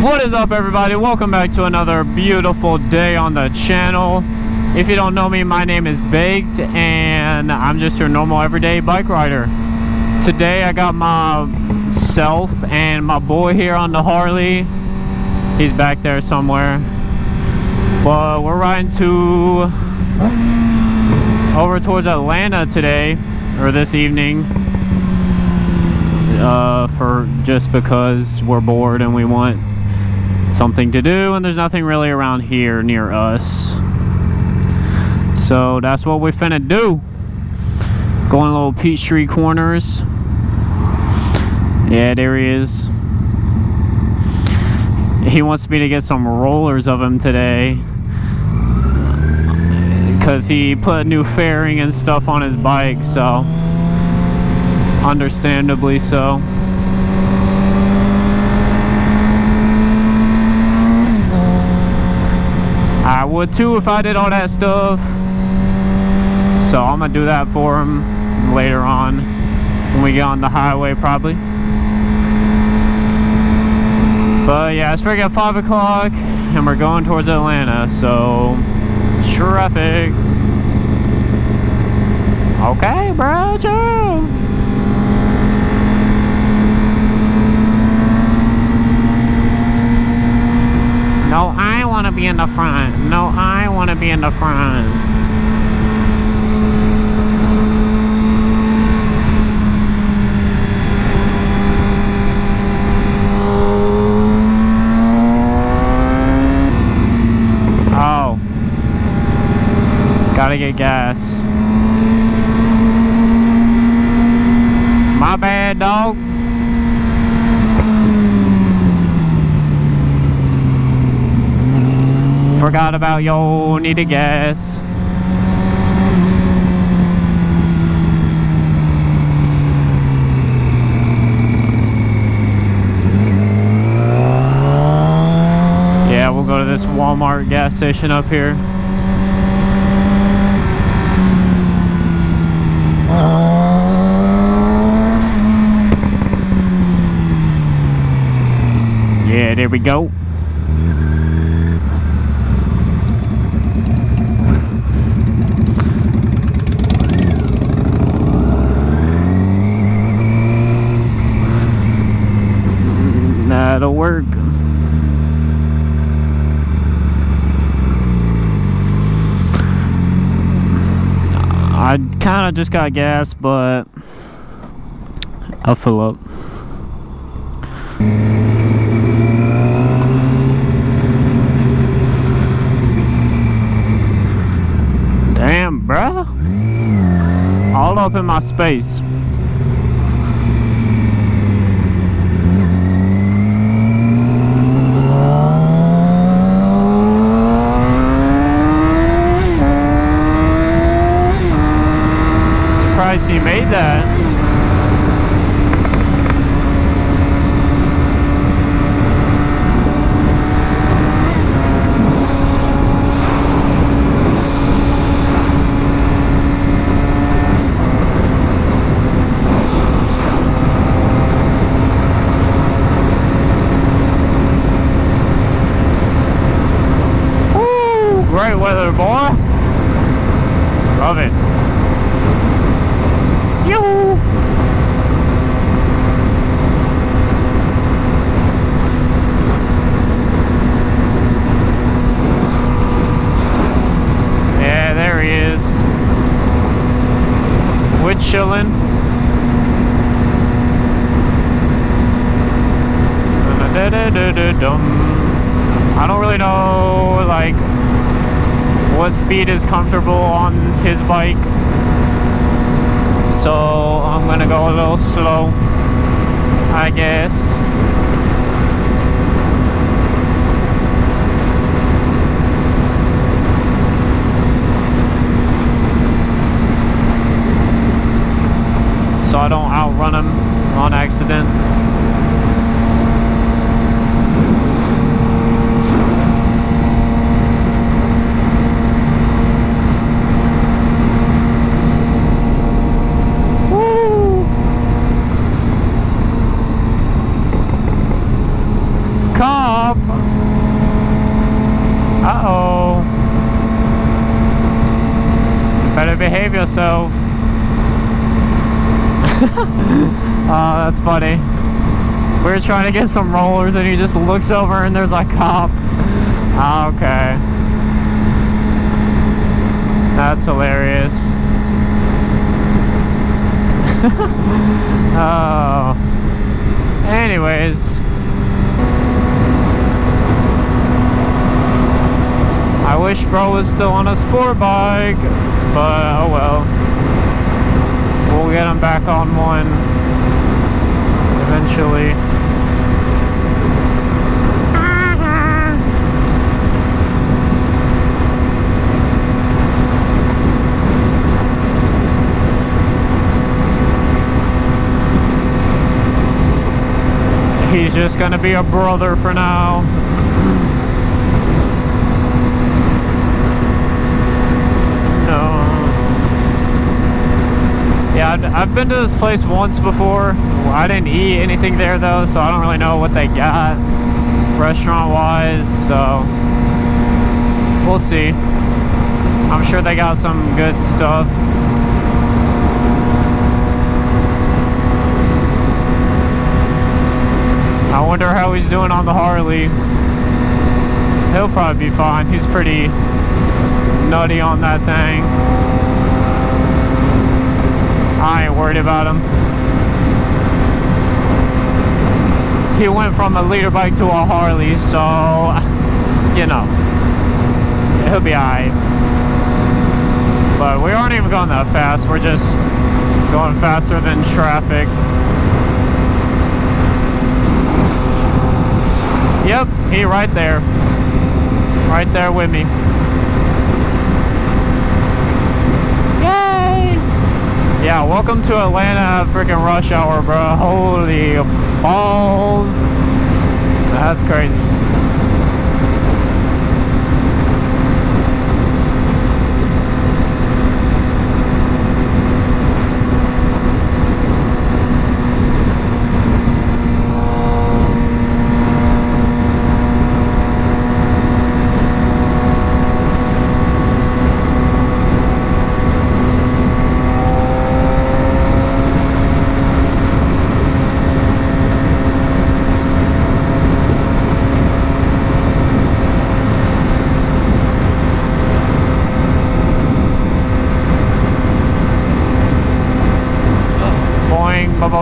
What is up, everybody? Welcome back to another beautiful day on the channel. If you don't know me, my name is Baked and I'm just your normal everyday bike rider. Today I got myself and my boy here on the Harley. He's back there somewhere, but we're riding over towards Atlanta today, or this evening, for just because we're bored and we want something to do, and there's nothing really around here near us. So that's what we finna do. Going little Peachtree Corners. Yeah, there he is. He wants me to get some rollers of him today, because he put new fairing and stuff on his bike, so understandably so. I would too if I did all that stuff, so I'm gonna do that for him later on when we get on the highway probably. But yeah, it's freaking 5 o'clock and we're going towards Atlanta, so traffic. Okay, bro, chill. No, I want to be in the front. No, I want to be in the front. Oh. Gotta get gas. My bad, dog. Forgot about yo, need a gas. Yeah, we'll go to this Walmart gas station up here. Yeah, there we go. That'll work. I kind of just got gas, but I'll fill up. Damn, bruh. All up in my space. Surprised he made that. Woo! Great weather, boy. Love it. Yeah, there he is. We're chilling. I don't really know like what speed is comfortable on his bike, so I'm gonna go a little slow, I guess. So I don't outrun him on accident. up. Uh-oh. Better behave yourself. Oh, that's funny. We were trying to get some rollers and he just looks over and there's a cop. Okay. That's hilarious. Oh. Anyways. I wish bro was still on a sport bike, but oh well. We'll get him back on one eventually. He's just gonna be a brother for now. No. Yeah, I've been to this place once before. I didn't eat anything there though, so I don't really know what they got restaurant wise, so we'll see. I'm sure they got some good stuff. I wonder how he's doing on the Harley. He'll probably be fine. He's pretty nutty on that thing. I ain't worried about him. He went from a leader bike to a Harley, so, you know, he'll be alright. But we aren't even going that fast. We're just going faster than traffic. Yep, he right there. Right there with me. Yay! Yeah, welcome to Atlanta freaking rush hour, bro. Holy balls. That's crazy.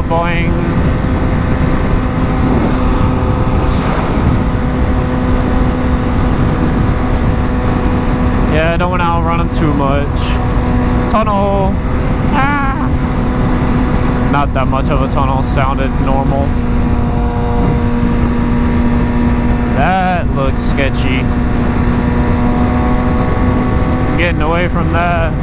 Boing. Yeah, I don't want to outrun him too much. Tunnel. Ah. Not that much of a tunnel. Sounded normal. That looks sketchy. Getting away from that.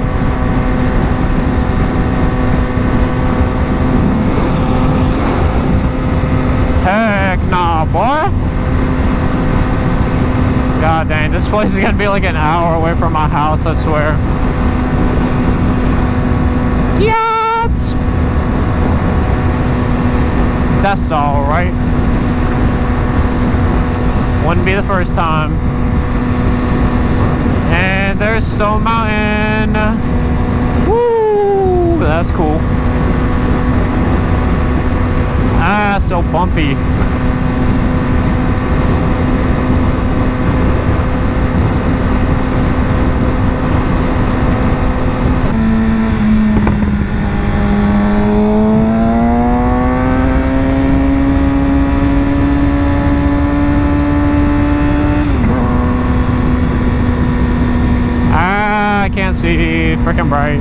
Heck nah, boy. God dang, this place is gonna be like an hour away from my house, I swear. Yes! That's alright. Wouldn't be the first time. And there's Stone Mountain. Woo! That's cool. Ah, so bumpy. Ah, I can't see. Freaking bright.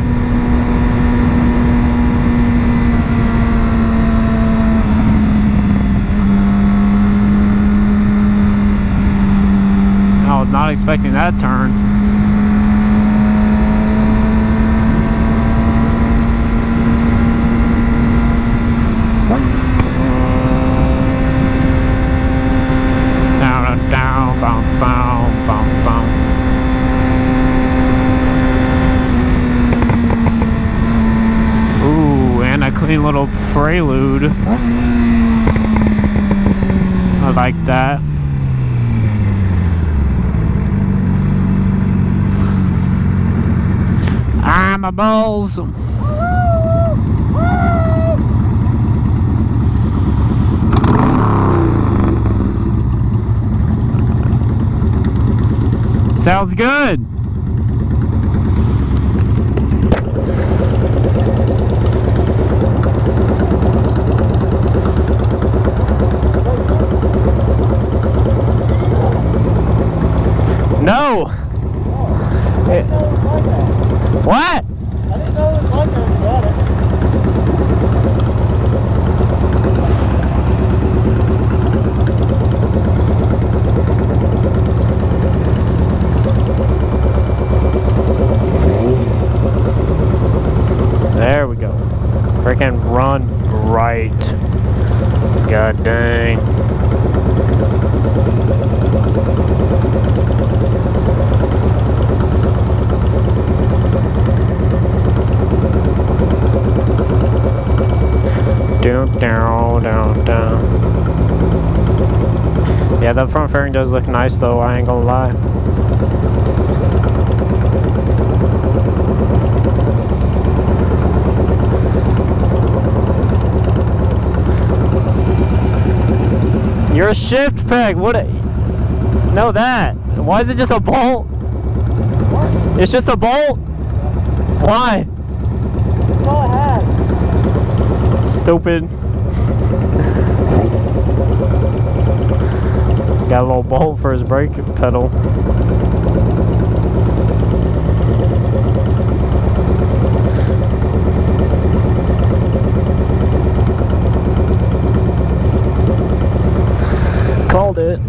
Not expecting that turn. Down, bum, bum, bum, bum. Ooh, and a clean little prelude. I like that. my balls. Sounds good. No. What? I didn't know it was like that. You got it. There we go. Freaking run right. God dang. Down. Yeah, that front fairing does look nice though, I ain't gonna lie. You're a shift peg. What? No, that. Why is it just a bolt? What? It's just a bolt? Why? That's all I had. Stupid. Got a little bolt for his brake pedal. Called it.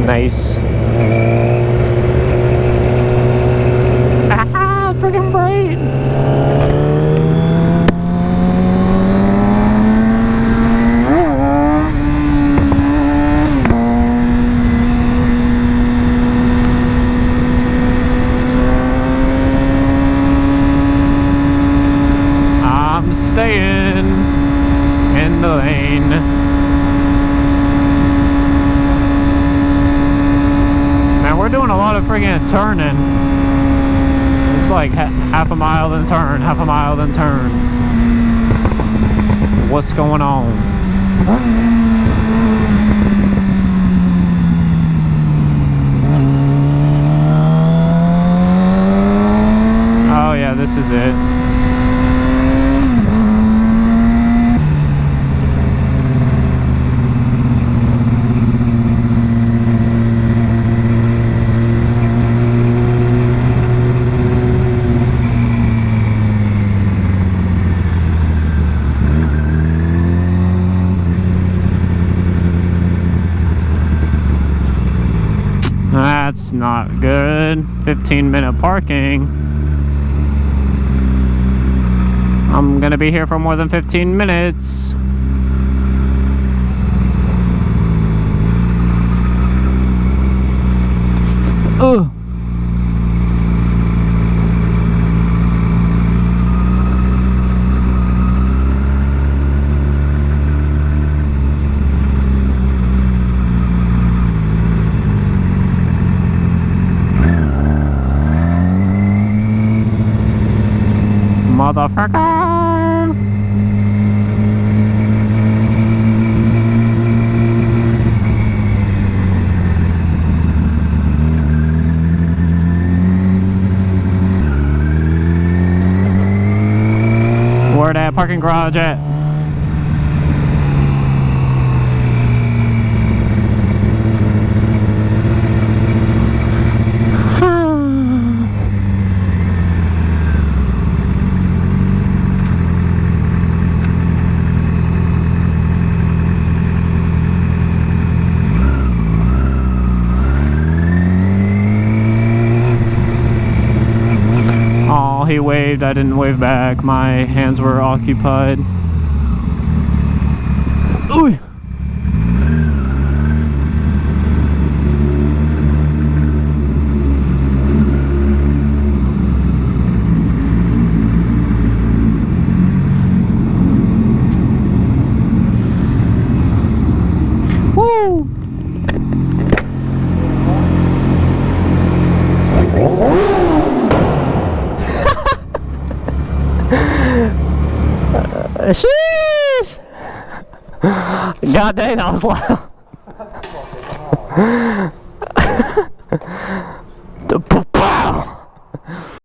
Nice. Ah, freaking bright. I'm staying in the lane. Man, we're doing a lot of friggin' turning. It's like half a mile then turn, half a mile then turn. What's going on? Oh yeah, this is it. That's not good. 15-minute parking. I'm gonna be here for more than 15 minutes. Ugh. Motherfucker! Where that parking garage at? He waved, I didn't wave back. My hands were occupied. Ooh. Woo! Sheesh! God dang, that was loud.